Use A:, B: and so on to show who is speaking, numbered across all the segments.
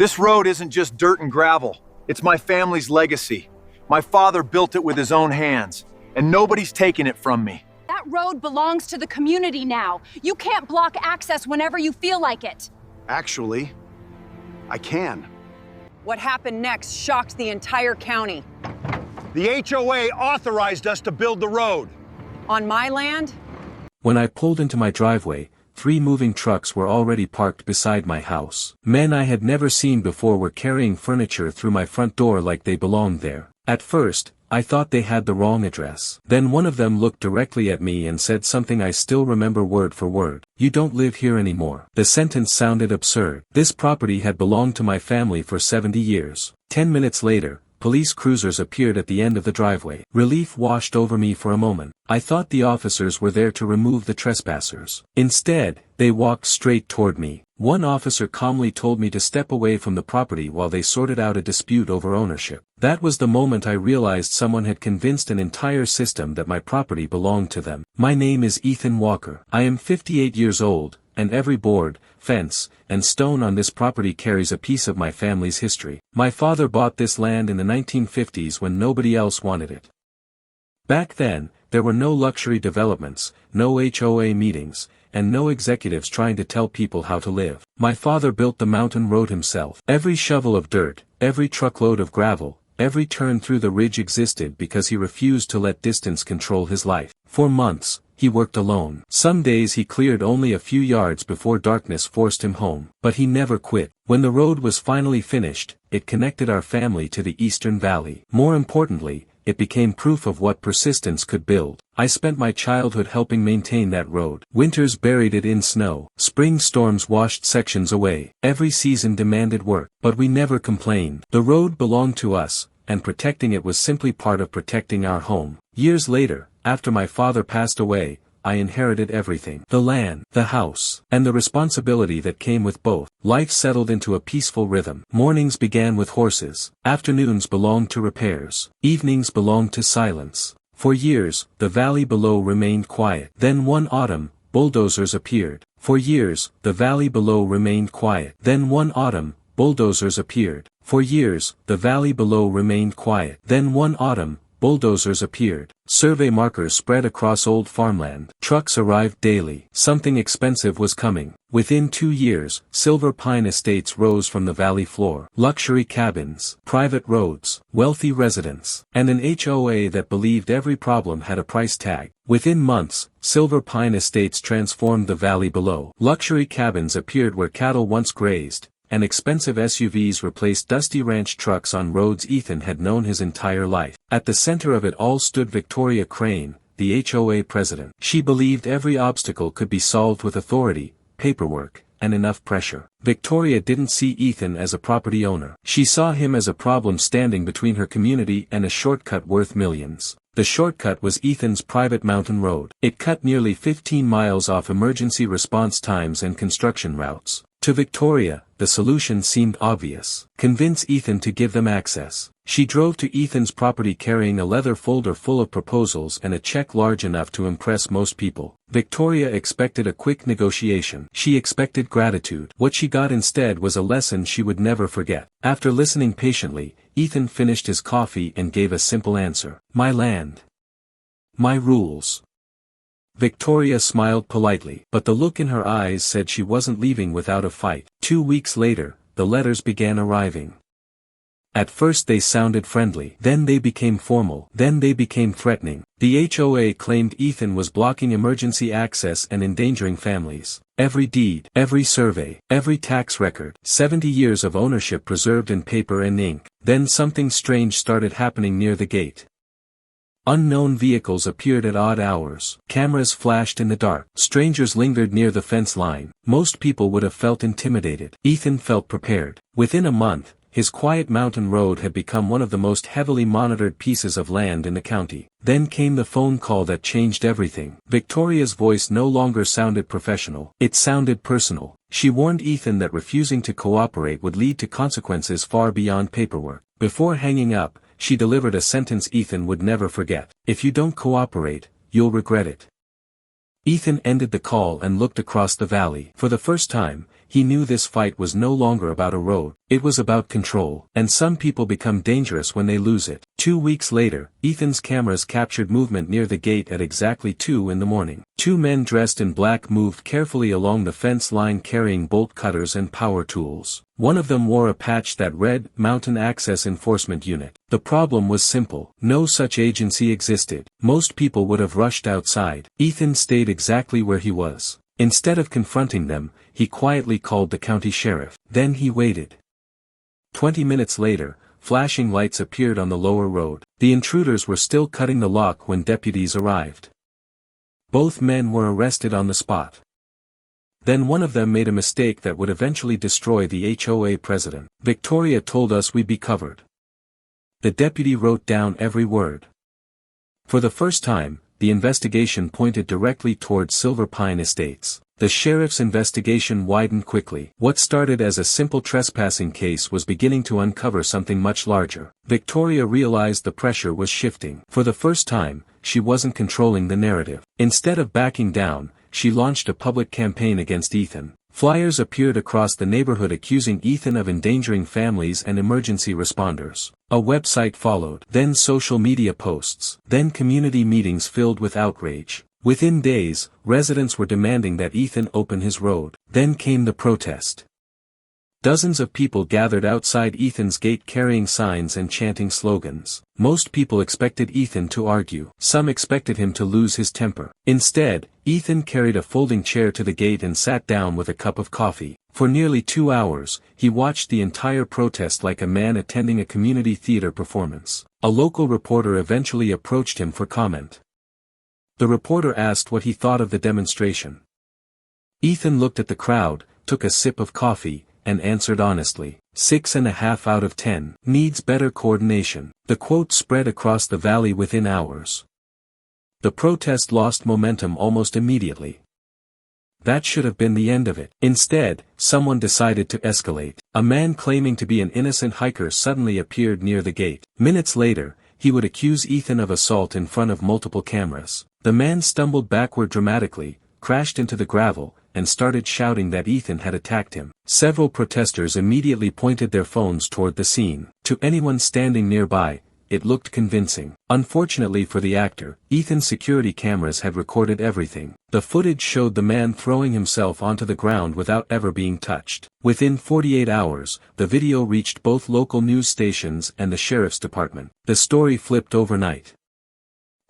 A: This road isn't just dirt and gravel. It's my family's legacy. My father built it with his own hands, and nobody's taken it from me.
B: That road belongs to the community now. You can't block access whenever you feel like it.
C: Actually, I can.
D: What happened next shocked the entire county.
C: The HOA authorized us to build the road.
D: On my land?
E: When I pulled into my driveway, 3 moving trucks were already parked beside my house. Men I had never seen before were carrying furniture through my front door like they belonged there. At first, I thought they had the wrong address. Then one of them looked directly at me and said something I still remember word for word. "You don't live here anymore." The sentence sounded absurd. This property had belonged to my family for 70 years. 10 minutes later, police cruisers appeared at the end of the driveway. Relief washed over me for a moment. I thought the officers were there to remove the trespassers. Instead, they walked straight toward me. One officer calmly told me to step away from the property while they sorted out a dispute over ownership. That was the moment I realized someone had convinced an entire system that my property belonged to them. My name is Ethan Walker. I am 58 years old, and every board, fence, and stone on this property carries a piece of my family's history. My father bought this land in the 1950s when nobody else wanted it. Back then, there were no luxury developments, no HOA meetings, and no executives trying to tell people how to live. My father built the mountain road himself. Every shovel of dirt, every truckload of gravel, every turn through the ridge existed because he refused to let distance control his life. For months, he worked alone. Some days he cleared only a few yards before darkness forced him home. But he never quit. When the road was finally finished, it connected our family to the Eastern Valley. More importantly, it became proof of what persistence could build. I spent my childhood helping maintain that road. Winters buried it in snow. Spring storms washed sections away. Every season demanded work. But we never complained. The road belonged to us, and protecting it was simply part of protecting our home. Years later, after my father passed away, I inherited everything. The land, the house, and the responsibility that came with both. Life settled into a peaceful rhythm. Mornings began with horses. Afternoons belonged to repairs. Evenings belonged to silence. For years, the valley below remained quiet. Then one autumn, bulldozers appeared. For years, the valley below remained quiet. Then one autumn, bulldozers appeared. For years, the valley below remained quiet. Then one autumn, bulldozers appeared. Survey markers spread across old farmland. Trucks arrived daily. Something expensive was coming. Within 2 years, Silver Pine Estates rose from the valley floor. Luxury cabins, private roads, wealthy residents, and an HOA that believed every problem had a price tag. Within months, Silver Pine Estates transformed the valley below. Luxury cabins appeared where cattle once grazed, and expensive SUVs replaced dusty ranch trucks on roads Ethan had known his entire life. At the center of it all stood Victoria Crane, the HOA president. She believed every obstacle could be solved with authority, paperwork, and enough pressure. Victoria didn't see Ethan as a property owner. She saw him as a problem standing between her community and a shortcut worth millions. The shortcut was Ethan's private mountain road. It cut nearly 15 miles off emergency response times and construction routes. To Victoria, the solution seemed obvious. Convince Ethan to give them access. She drove to Ethan's property carrying a leather folder full of proposals and a check large enough to impress most people. Victoria expected a quick negotiation. She expected gratitude. What she got instead was a lesson she would never forget. After listening patiently, Ethan finished his coffee and gave a simple answer. "My land. My rules." Victoria smiled politely, but the look in her eyes said she wasn't leaving without a fight. 2 weeks later, the letters began arriving. At first they sounded friendly, then they became formal, then they became threatening. The HOA claimed Ethan was blocking emergency access and endangering families. Every deed, every survey, every tax record, 70 years of ownership preserved in paper and ink. Then something strange started happening near the gate. Unknown vehicles appeared at odd hours. Cameras flashed in the dark. Strangers lingered near the fence line. Most people would have felt intimidated. Ethan felt prepared. Within a month, his quiet mountain road had become one of the most heavily monitored pieces of land in the county. Then came the phone call that changed everything. Victoria's voice no longer sounded professional. It sounded personal. She warned Ethan that refusing to cooperate would lead to consequences far beyond paperwork. Before hanging up, she delivered a sentence Ethan would never forget. "If you don't cooperate, you'll regret it." Ethan ended the call and looked across the valley. For the first time, he knew this fight was no longer about a road, it was about control. And some people become dangerous when they lose it. 2 weeks later, Ethan's cameras captured movement near the gate at exactly 2 in the morning. 2 men dressed in black moved carefully along the fence line carrying bolt cutters and power tools. One of them wore a patch that read, Mountain Access Enforcement Unit. The problem was simple. No such agency existed. Most people would have rushed outside. Ethan stayed exactly where he was. Instead of confronting them, he quietly called the county sheriff. Then he waited. 20 minutes later, flashing lights appeared on the lower road. The intruders were still cutting the lock when deputies arrived. Both men were arrested on the spot. Then one of them made a mistake that would eventually destroy the HOA president. Victoria told us we'd be covered. The deputy wrote down every word. For the first time, the investigation pointed directly towards Silver Pine Estates. The sheriff's investigation widened quickly. What started as a simple trespassing case was beginning to uncover something much larger. Victoria realized the pressure was shifting. For the first time, she wasn't controlling the narrative. Instead of backing down, she launched a public campaign against Ethan. Flyers appeared across the neighborhood accusing Ethan of endangering families and emergency responders. A website followed, then social media posts, then community meetings filled with outrage. Within days, residents were demanding that Ethan open his road. Then came the protest. Dozens of people gathered outside Ethan's gate carrying signs and chanting slogans. Most people expected Ethan to argue. Some expected him to lose his temper. Instead, Ethan carried a folding chair to the gate and sat down with a cup of coffee. For nearly 2 hours, he watched the entire protest like a man attending a community theater performance. A local reporter eventually approached him for comment. The reporter asked what he thought of the demonstration. Ethan looked at the crowd, took a sip of coffee, and answered honestly, 6.5 out of 10, needs better coordination. The quote spread across the valley within hours. The protest lost momentum almost immediately. That should have been the end of it. Instead, someone decided to escalate. A man claiming to be an innocent hiker suddenly appeared near the gate. Minutes later, he would accuse Ethan of assault in front of multiple cameras. The man stumbled backward dramatically, crashed into the gravel, and started shouting that Ethan had attacked him. Several protesters immediately pointed their phones toward the scene. To anyone standing nearby, it looked convincing. Unfortunately for the actor, Ethan's security cameras had recorded everything. The footage showed the man throwing himself onto the ground without ever being touched. Within 48 hours, the video reached both local news stations and the sheriff's department. The story flipped overnight.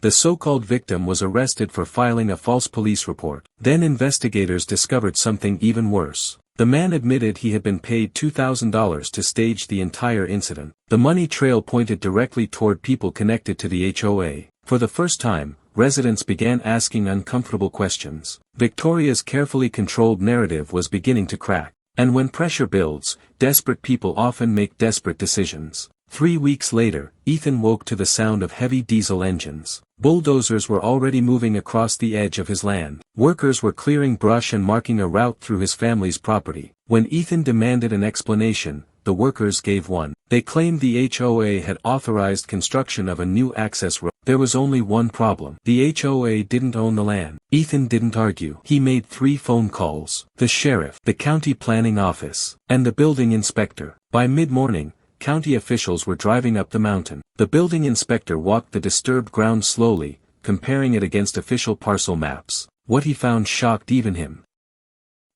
E: The so-called victim was arrested for filing a false police report. Then investigators discovered something even worse. The man admitted he had been paid $2,000 to stage the entire incident. The money trail pointed directly toward people connected to the HOA. For the first time, residents began asking uncomfortable questions. Victoria's carefully controlled narrative was beginning to crack. And when pressure builds, desperate people often make desperate decisions. 3 weeks later, Ethan woke to the sound of heavy diesel engines. Bulldozers were already moving across the edge of his land. Workers were clearing brush and marking a route through his family's property. When Ethan demanded an explanation, the workers gave one. They claimed the HOA had authorized construction of a new access road. There was only one problem. The HOA didn't own the land. Ethan didn't argue. He made 3 phone calls. The sheriff, the county planning office, and the building inspector. By mid-morning, county officials were driving up the mountain. The building inspector walked the disturbed ground slowly, comparing it against official parcel maps. What he found shocked even him.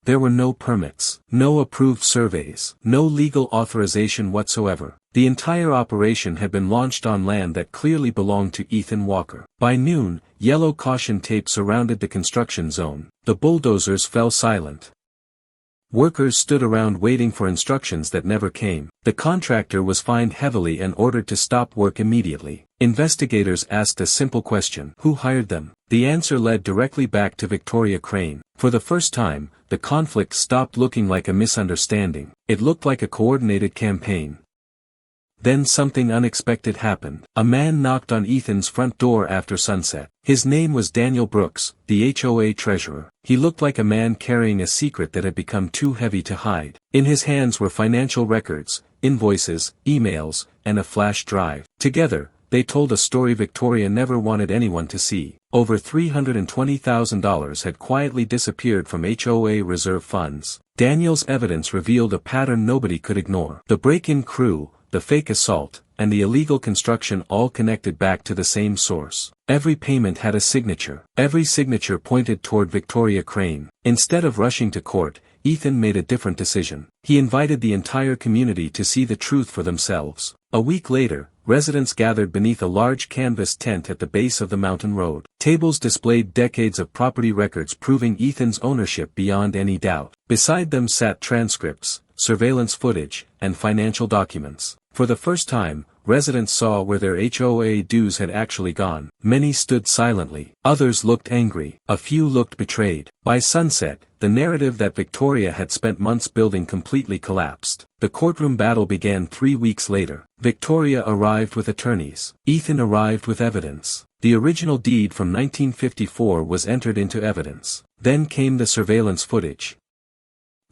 E: There were no permits, no approved surveys, no legal authorization whatsoever. The entire operation had been launched on land that clearly belonged to Ethan Walker. By noon, yellow caution tape surrounded the construction zone. The bulldozers fell silent. Workers stood around waiting for instructions that never came. The contractor was fined heavily and ordered to stop work immediately. Investigators asked a simple question: who hired them? The answer led directly back to Victoria Crane. For the first time, the conflict stopped looking like a misunderstanding. It looked like a coordinated campaign. Then something unexpected happened. A man knocked on Ethan's front door after sunset. His name was Daniel Brooks, the HOA treasurer. He looked like a man carrying a secret that had become too heavy to hide. In his hands were financial records, invoices, emails, and a flash drive. Together, They told a story Victoria never wanted anyone to see. Over $320,000 had quietly disappeared from HOA reserve funds. Daniel's evidence revealed a pattern nobody could ignore. The break-in crew, the fake assault, and the illegal construction all connected back to the same source. Every payment had a signature. Every signature pointed toward Victoria Crane. Instead of rushing to court, Ethan made a different decision. He invited the entire community to see the truth for themselves. A week later, residents gathered beneath a large canvas tent at the base of the mountain road. Tables displayed decades of property records proving Ethan's ownership beyond any doubt. Beside them sat transcripts, surveillance footage, and financial documents. For the first time, residents saw where their HOA dues had actually gone. Many stood silently. Others looked angry. A few looked betrayed. By sunset, the narrative that Victoria had spent months building completely collapsed. The courtroom battle began 3 weeks later. Victoria arrived with attorneys. Ethan arrived with evidence. The original deed from 1954 was entered into evidence. Then came the surveillance footage.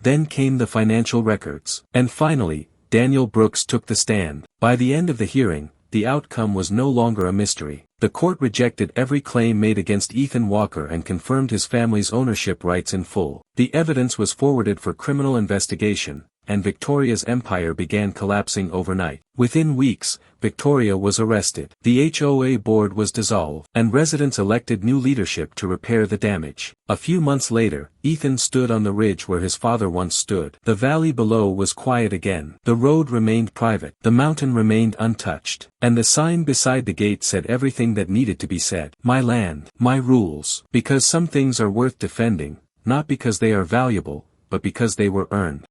E: Then came the financial records. And finally, Daniel Brooks took the stand. By the end of the hearing, the outcome was no longer a mystery. The court rejected every claim made against Ethan Walker and confirmed his family's ownership rights in full. The evidence was forwarded for criminal investigation, and Victoria's empire began collapsing overnight. Within weeks, Victoria was arrested. The HOA board was dissolved, and residents elected new leadership to repair the damage. A few months later, Ethan stood on the ridge where his father once stood. The valley below was quiet again. The road remained private. The mountain remained untouched. And the sign beside the gate said everything that needed to be said. My land, my rules. Because some things are worth defending, not because they are valuable, but because they were earned.